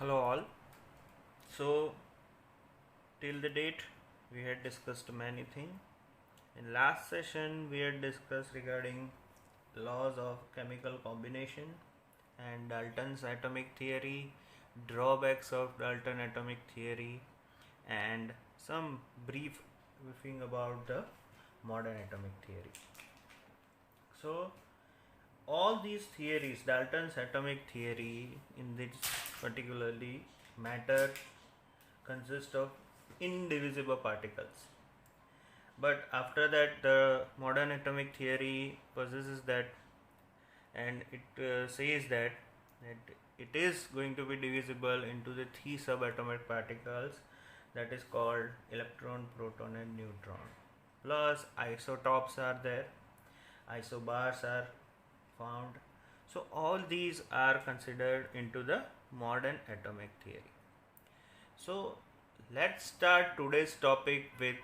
Hello all. So till the date we had discussed many things. In last session we had discussed regarding laws of chemical combination and Dalton's atomic theory, drawbacks of Dalton atomic theory, and some brief briefing about the modern atomic theory. So all these theories, Dalton's atomic theory in this particularly matter consist of indivisible particles. But after that, the modern atomic theory possesses that, and it says that it is going to be divisible into the three subatomic particles, that is called electron, proton, and neutron. Plus, isotopes are there, isobars are found. So, all these are considered into the modern atomic theory. So, let's start today's topic with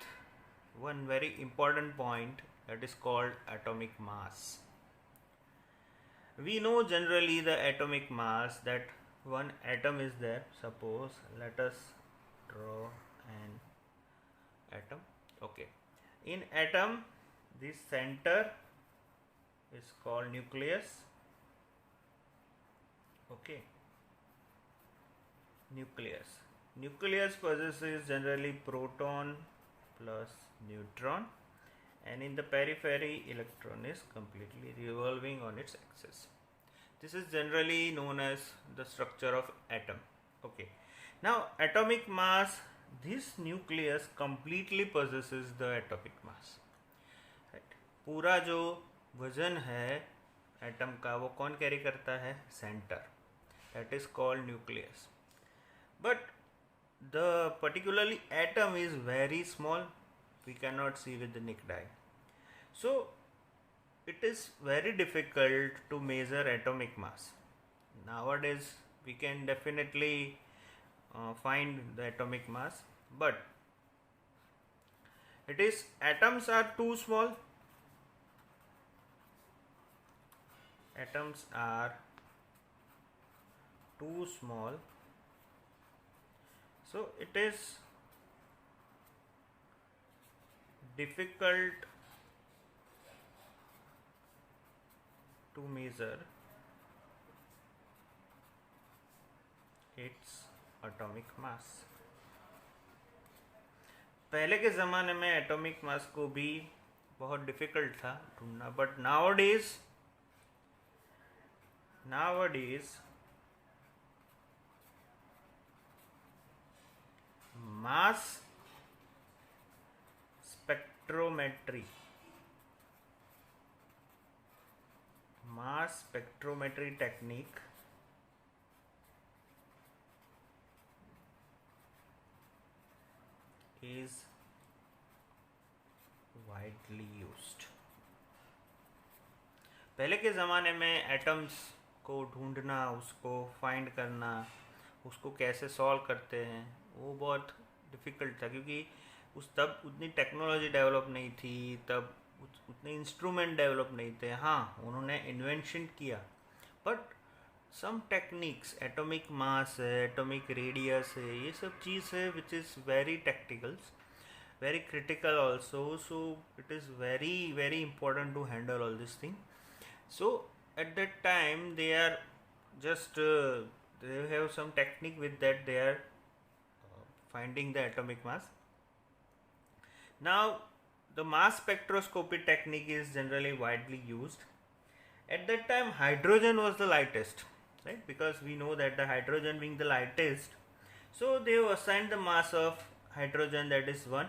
one very important point, that is called atomic mass. We know generally the atomic mass, that one atom is there. Suppose let us draw an atom. Okay. In atom, this center is called nucleus. Okay. Nucleus possesses generally proton plus neutron, and in the periphery electron is completely revolving on its axis. This is generally known as the structure of atom. Okay. Now atomic mass, this nucleus completely possesses the atomic mass. Right. पूरा जो वजन है atom का वो कौन carry करता है? Centre. That is called nucleus. But the particularly atom is very small, we cannot see with the naked eye. So it is very difficult to measure atomic mass. Nowadays we can definitely find the atomic mass, but it is atoms are too small. Atoms are too small. So it is difficult to measure its atomic mass. पहले के ज़माने में atomic mass को भी बहुत difficult था ढूंढना, but nowadays mass spectrometry technique is widely used. पहले के ज़माने में एटम्स को ढूंढना, उसको फाइंड करना, उसको कैसे सॉल्व करते हैं, वो बहुत डिफ़िकल्ट था, क्योंकि तब उतनी टेक्नोलॉजी डेवलप नहीं थी, तब उतने इंस्ट्रूमेंट डेवलप नहीं थे. हाँ, उन्होंने इन्वेंशन किया, but some techniques, atomic mass है, एटॉमिक रेडियस है, ये सब चीज़ है which is very tacticals, very critical also. So it is very important to handle all this thing. So at that time they are just they have some technique with that, they are finding the atomic mass. Now the mass spectroscopy technique is generally widely used. At that time hydrogen was the lightest, right? Because we know that the hydrogen being the lightest, so they have assigned the mass of hydrogen, that is 1,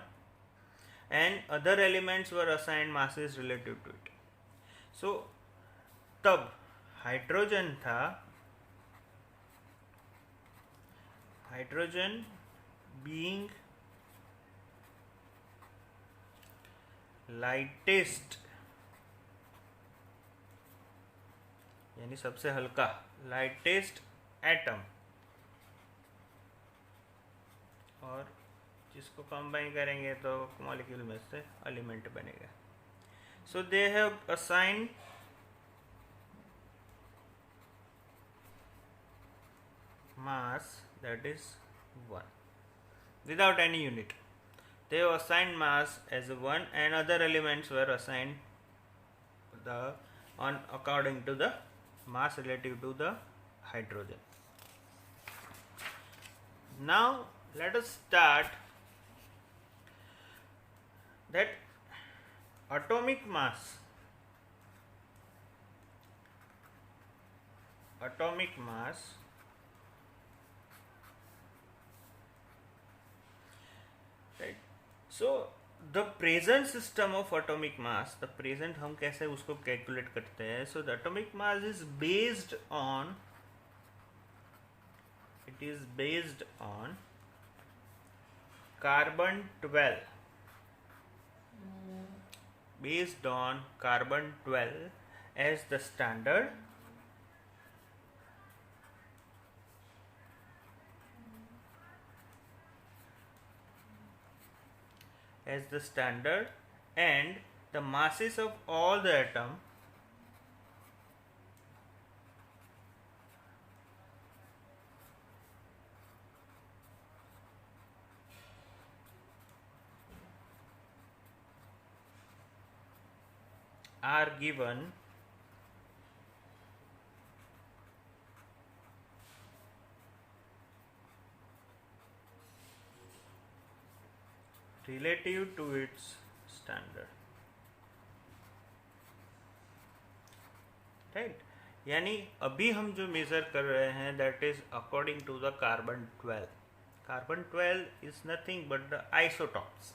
and other elements were assigned masses relative to it. So तब hydrogen था, hydrogen being lightest, यानी सबसे हल्का, lightest atom, और जिसको combine करेंगे तो molecule में से एलिमेंट बनेगा. So they have assigned mass, that is 1, without any unit. They were assigned mass as 1 and other elements were assigned according to the mass relative to the hydrogen. Now let us start that atomic mass right. So the present system of atomic mass, the present हम कैसे उसको calculate करते हैं. So the atomic mass is based on carbon 12, as the standard, and the masses of all the atom are given relative to its standard. Right. यानी अभी हम जो measure कर रहे हैं that is according to the carbon 12. Carbon 12 is nothing but the isotopes.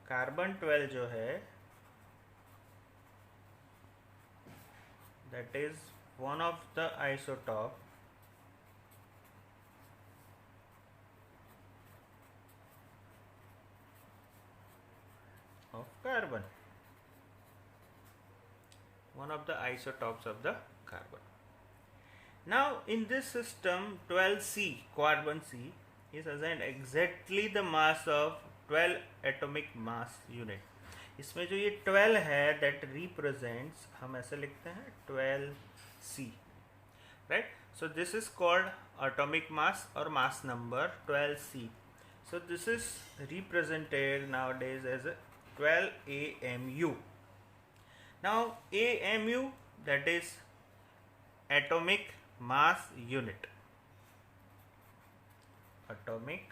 Carbon 12 जो है that is one of the isotope of carbon, one of the isotopes of the carbon. Now in this system 12C, carbon C is assigned exactly the mass of 12 atomic mass unit. इसमें जो ये 12 है that represents, हम ऐसे लिखते हैं 12C, right? So this is called atomic mass or mass number 12C. So this is represented nowadays as a 12 AMU. Now AMU, that is atomic mass unit. Atomic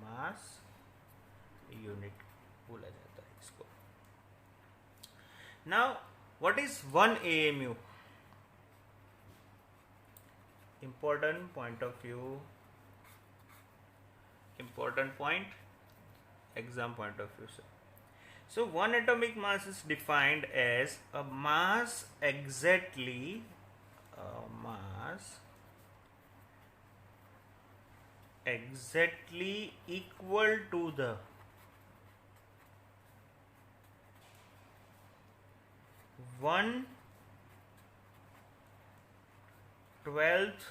mass unit बोला जाता है इसको. Now what is 1 AMU? Important point of view, important point, exam point of view. So one atomic mass is defined as a mass exactly equal to the one 12th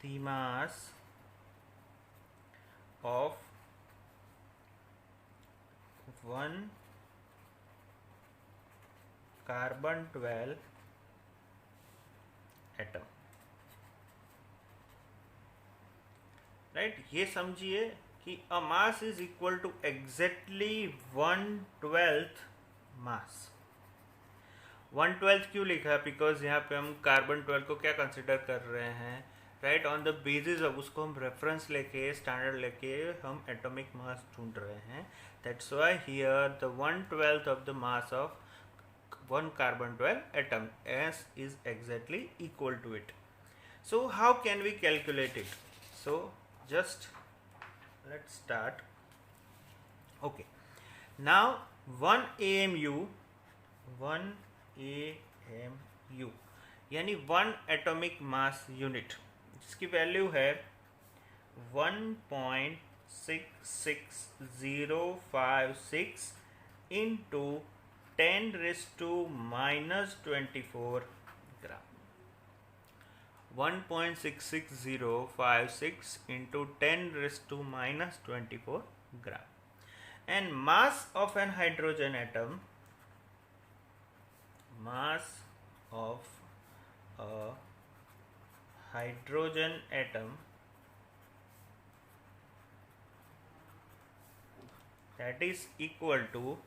the mass of one carbon 12 atom. Right. ये समझिए कि a mass is equal to exactly 1/12 mass. 1/12 क्यों लिखा? Because यहाँ पे हम carbon 12 को क्या कंसिडर कर रहे हैं, right, on the basis of उसको हम रेफरेंस लेके स्टैंडर्ड लेके हम एटॉमिक मास ढूंढ रहे हैं. That's why here the 1/12 of the mass of one carbon 12 atom S is exactly equal to it. So how can we calculate it? So just let's start. Okay, now 1 AMU यानी 1 atomic mass unit जिसकी value है 1.66056 into 10 raised to minus 24 gram. 1.66056 into 10 raised to minus 24 gram. And mass of an hydrogen atom, mass of a hydrogen atom that is equal to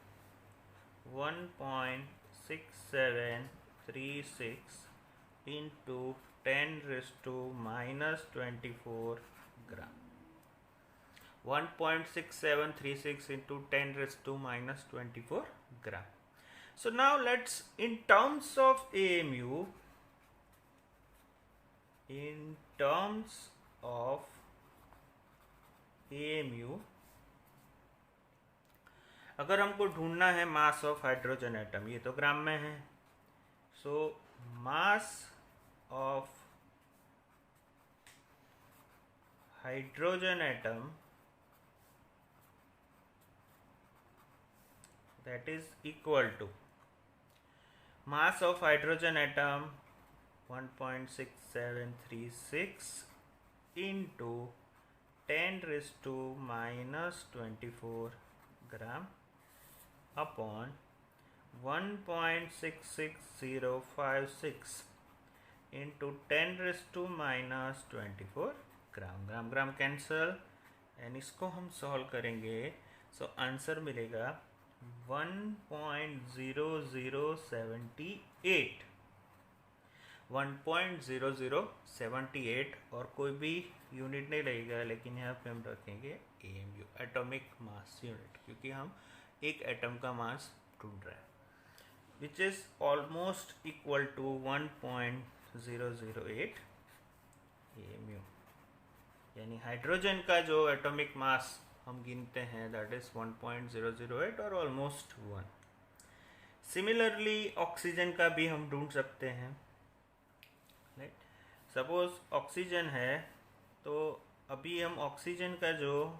1.6736 into 10 raised to minus 24 gram. 1.6736 into 10 raised to minus 24 gram. So now let's, in terms of AMU, अगर हमको ढूंढना है मास of hydrogen atom, ये तो gram में है, so mass of hydrogen atom that is equal to mass of hydrogen atom 1.6736 into 10 raised to minus 24 gram upon 1.66056 into 10 raised to minus 24 gram. Gram gram cancel and इसको हम solve करेंगे. So answer मिलेगा 1.0078 1.0078 और कोई भी unit नहीं लगेगा, लेकिन यहाँ पे हम रखेंगे AMU, एटॉमिक मास यूनिट, क्योंकि हम एक एटम का मास ढूंढ रहे हैं, which is almost equal to 1.008 AMU. यानी हाइड्रोजन का जो एटॉमिक मास हम गिनते हैं दैट इज 1.008 और ऑलमोस्ट 1. सिमिलरली ऑक्सीजन का भी हम ढूंढ सकते हैं. राइट, सपोज ऑक्सीजन है, तो अभी हम ऑक्सीजन का जो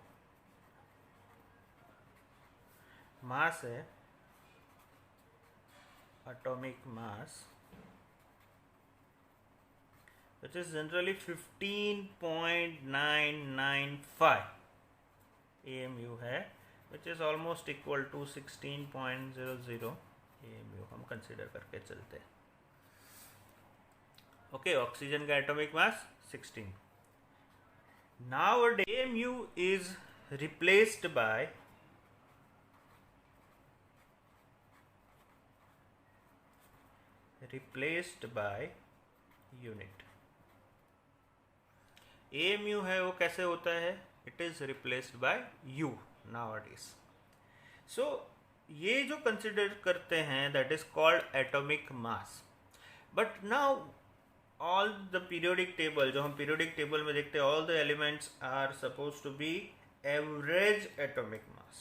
मास है, atomic mass, which is generally 15.995 AMU है, which is almost equal to 16.00 AMU हम कंसिडर करके चलते हैं. ओके, ऑक्सीजन का atomic mass 16. Nowadays AMU is replaced by unit. AMU है वो कैसे होता है? It is replaced by U nowadays. So ये जो कंसिडर करते हैं that is called atomic mass. But now all the periodic table, जो हम periodic table में देखते हैं, all the elements are supposed to be average atomic mass.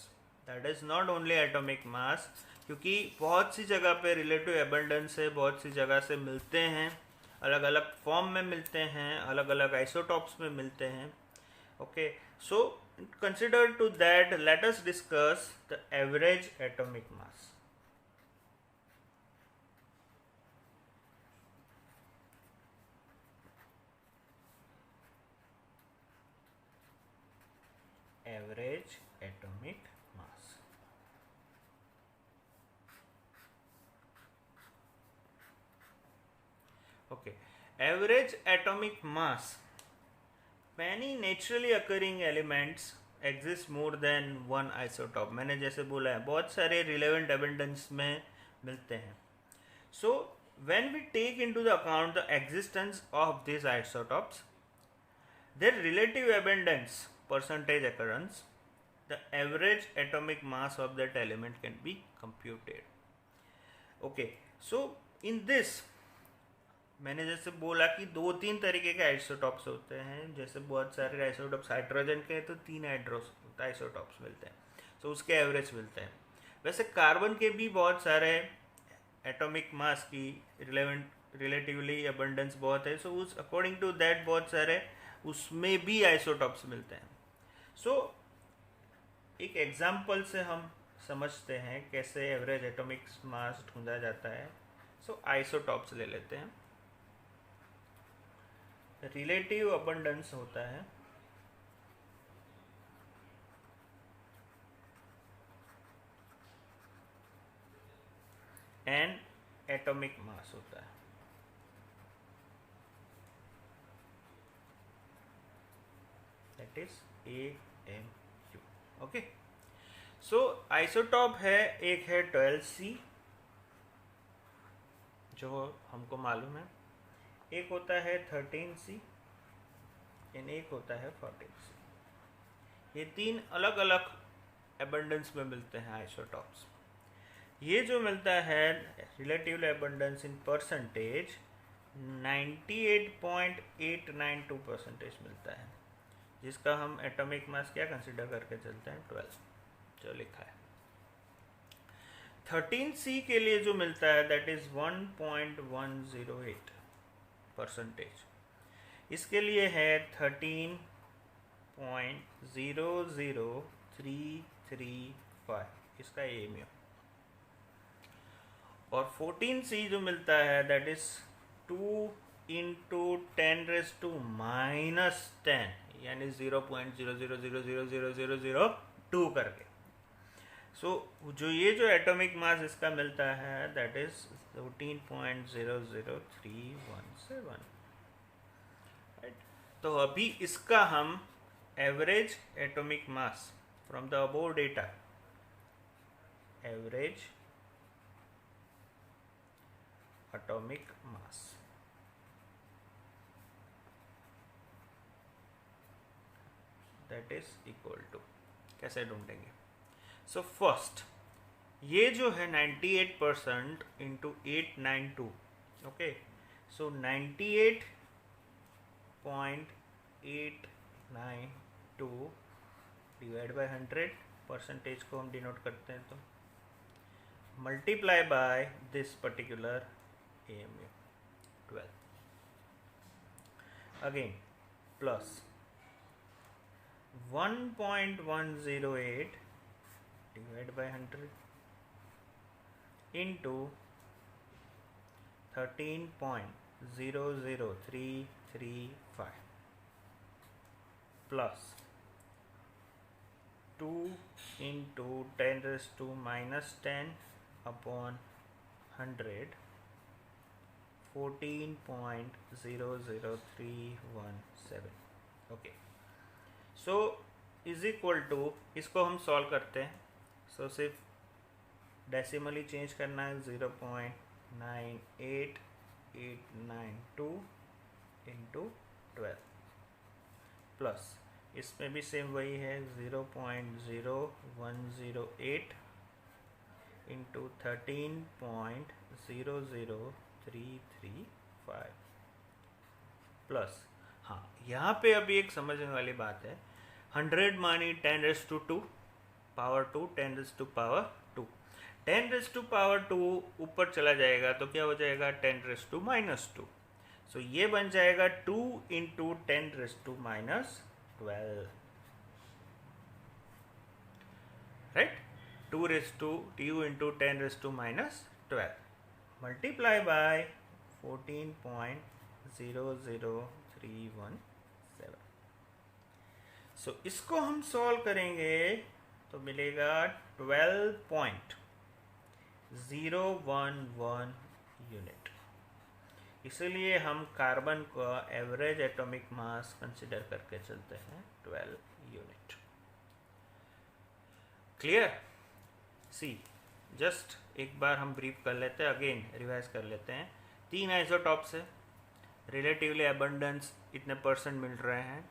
That is not only atomic mass, क्योंकि बहुत सी जगह पे रिलेटिव एबंडेंस है, बहुत सी जगह से मिलते हैं, अलग अलग फॉर्म में मिलते हैं, अलग अलग आइसोटॉप्स में मिलते हैं. Okay, so consider to that let us discuss the average atomic mass. Average atomic mass. Okay, average atomic mass. Many naturally occurring elements exist more than one isotope. मैंने जैसे बोला है, बहुत सारे relevant abundance में मिलते हैं. So when we take into the account the existence of these isotopes, their relative abundance percentage occurrence, the average atomic mass of that element can be computed. Okay, so in this मैंने जैसे बोला कि 2-3 तरीके के isotopes होते हैं. जैसे बहुत सारे आइसोटॉप्स हाइड्रोजन के हैं तो 3 आइसोटॉप्स मिलते हैं, तो उसके एवरेज मिलते हैं. वैसे कार्बन के भी बहुत सारे एटॉमिक मास की रिलेटिवली अबंडेंस बहुत है, सो उस अकॉर्डिंग टू दैट बहुत सारे उसमें भी आइसोटॉप्स मिलते हैं. सो एक एग्जाम्पल से हम समझते हैं कैसे एवरेज एटॉमिक मास ढूंढा जाता है. सो आइसोटॉप्स ले लेते हैं. रिलेटिव अबंडेंस होता है एंड एटॉमिक मास होता है. that is AMU. Okay, so isotope है, एक है 12C जो हमको मालूम है, एक होता है 13C एंड एक होता है 14C. ये तीन अलग अलग एबंडेंस में मिलते हैं आइसोटॉप्स. ये जो मिलता है रिलेटिव एबंडेंस इन परसेंटेज 98.892% मिलता है, जिसका हम एटॉमिक मास क्या कंसिडर करके चलते हैं 12 जो लिखा है. 13C के लिए जो मिलता है दैट इज 1.108%. इसके लिए है 13.00335 इसका AMU. और 14C जो मिलता है दैट इज 2 into 10⁻⁻10 यानी 0.0000002 करके. सो जो ये जो एटॉमिक मास इसका मिलता है दैट इज 14.00317. राइट, तो अभी इसका हम average atomic mass from the above data, average atomic mass that is equal to कैसे ढूंढेंगे. सो फर्स्ट ये जो है 98% into 892. Okay, so 98.892 divide by 100, percentage को हम डिनोट करते हैं, तो multiply by this particular AMU 12 again plus 1.108 divided by 100 into 13.00335 plus 2 into 10⁻⁻10 upon 100 14.00317. Okay, so is equal to, इसको हम सॉल्व करते हैं. सो सिर्फ डेसिमली चेंज करना है, 0.98892 इंटू 12 प्लस इसमें भी सेम वही है 0.0108 इंटू 13.00335 प्लस, हाँ यहाँ पे अभी एक समझने वाली बात है, 100 मानी 10⁻², पावर 2 10⁻², 10⁻² ऊपर चला जाएगा तो क्या हो जाएगा 10⁻². सो ये बन जाएगा 2 into 10⁻², right, 2 into 10⁻² multiply by 14.00317. सो इसको हम सॉल्व करेंगे तो मिलेगा 12.011 यूनिट. इसलिए हम कार्बन का एवरेज एटॉमिक मास कंसिडर करके चलते हैं 12 यूनिट. क्लियर? सी, जस्ट एक बार हम ब्रीफ कर लेते हैं, अगेन रिवाइज कर लेते हैं. 3 आइसोटॉप्स है, रिलेटिवली अबंडेंस इतने परसेंट मिल रहे हैं,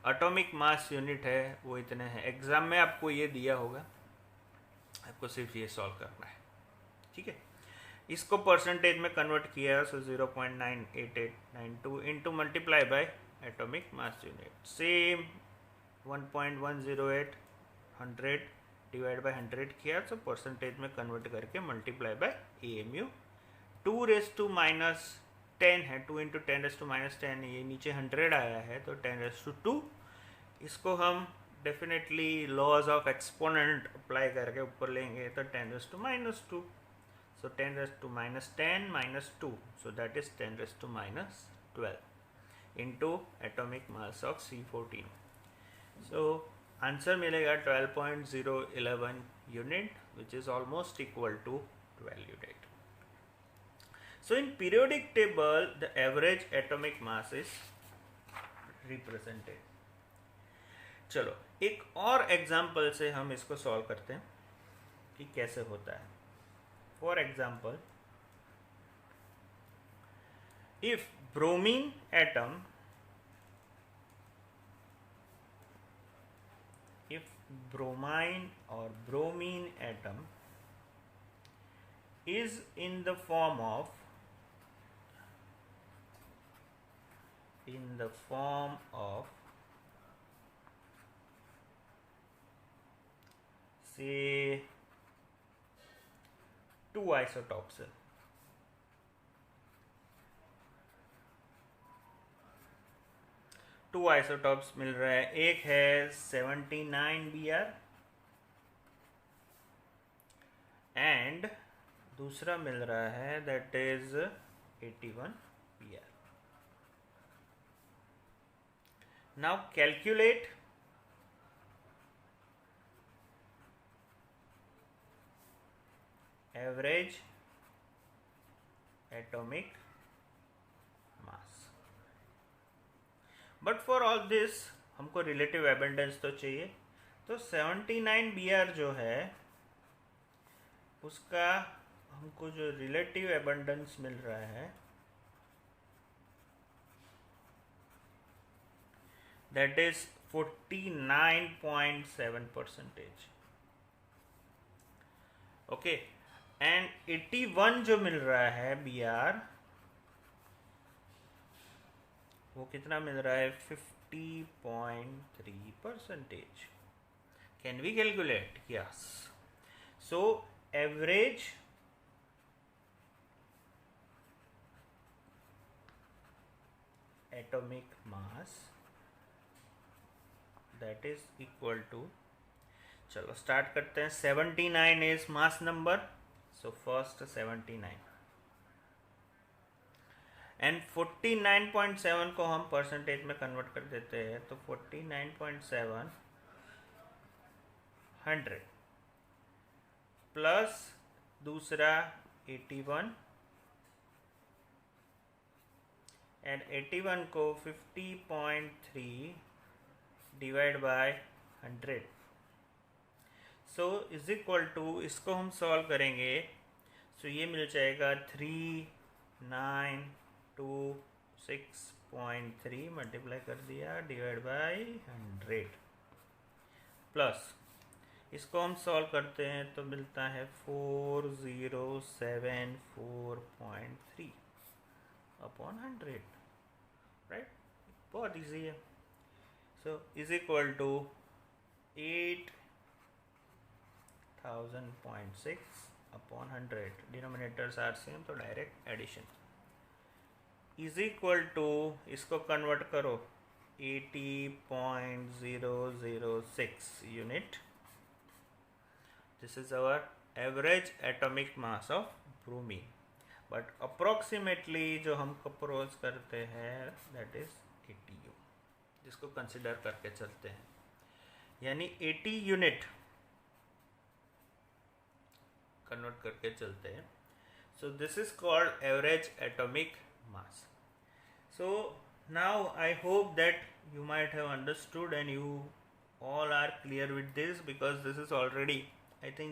एटॉमिक मास यूनिट है वो इतने हैं. एग्जाम में आपको ये दिया होगा, आपको सिर्फ ये सॉल्व करना है, ठीक है. इसको परसेंटेज में कन्वर्ट किया, सो 0.98892 into multiply by atomic mass unit, same 1.108 100 divide by 100 किया, सो परसेंटेज में कन्वर्ट करके मल्टीप्लाई बाय AMU. 2⁻10 है, 2 इंटू 10⁻10, ये नीचे 100 आया है तो 10⁻². इसको हम definitely laws of exponent apply करके ऊपर लेंगे तो 10⁻². So 10⁻10 minus 2, so that is 10⁻12 into atomic mass of C14. So answer मिलेगा 12.011 unit, which is almost equal to 12 unit. So in periodic table, the average atomic mass is represented. चलो एक और example से हम इसको सॉल्व करते हैं कि कैसे होता है. For example, if bromine atom if bromine or bromine atom is in the form of say two isotopes. Two isotopes मिल रहा है. एक है 79 Br एंड दूसरा मिल रहा है that is 81 Br. Now calculate average atomic mass. But for all this हमको relative abundance तो चाहिए. तो 79 Br जो है उसका हमको जो रिलेटिव एबंडेंस मिल रहा है दैट इज 49.7%. ओके, एंड 81 जो मिल रहा है Br वो कितना मिल रहा है 50.3%. Can we calculate? Yes. So average atomic mass that is equal to, चलो स्टार्ट करते हैं. 79 is mass number, so first 79 and 49.7 को हम परसेंटेज में कन्वर्ट कर देते हैं. तो 49.7 100 प्लस दूसरा 81 एंड 81 को 50.3 divide by 100. So is equal to, इसको हम सॉल्व करेंगे. सो ये मिल जाएगा 3926.3 मल्टीप्लाई कर दिया डिवाइड बाय 100 प्लस इसको हम सॉल्व करते हैं तो मिलता है 4074.3 अपॉन 100. राइट, बहुत इजी है. So is equal to 8000.6 upon 100. Denominators are same तो direct addition. Is equal to, इसको कन्वर्ट करो 80.006 unit. This is our average atomic mass of bromine. But approximately जो हम प्रपोज करते हैं दैट इज 80 U, जिसको कंसिडर करके चलते हैं, यानी 80 यूनिट कन्वर्ट करके चलते हैं. So this is called average atomic mass. So now I hope that you might have understood and you all are clear with this, because this is already, I think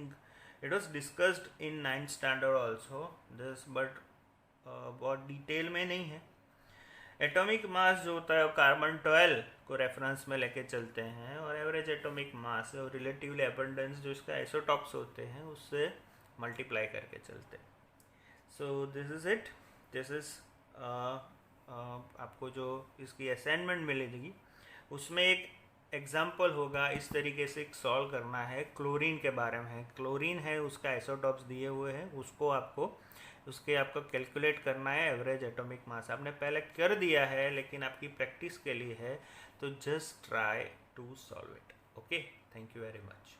it was discussed in 9th standard also this, but बहुत detail में नहीं है. Atomic mass जो होता है वो carbon 12 को reference में लेके चलते हैं, और एवरेज एटॉमिक मास और रिलेटिवली अबंडेंस जो इसका आइसोटॉप्स होते हैं उससे मल्टीप्लाई करके चलते हैं. So this is it. This is आपको जो इसकी असाइनमेंट मिलेगी उसमें एक एग्जाम्पल होगा. इस तरीके से सॉल्व करना है. क्लोरीन के बारे में है. क्लोरीन है, उसका आइसोटॉप्स दिए हुए हैं, उसको आपको कैलकुलेट करना है एवरेज एटॉमिक मास. आपने पहले कर दिया है लेकिन आपकी प्रैक्टिस के लिए है, तो just try to solve it. Okay, thank you very much.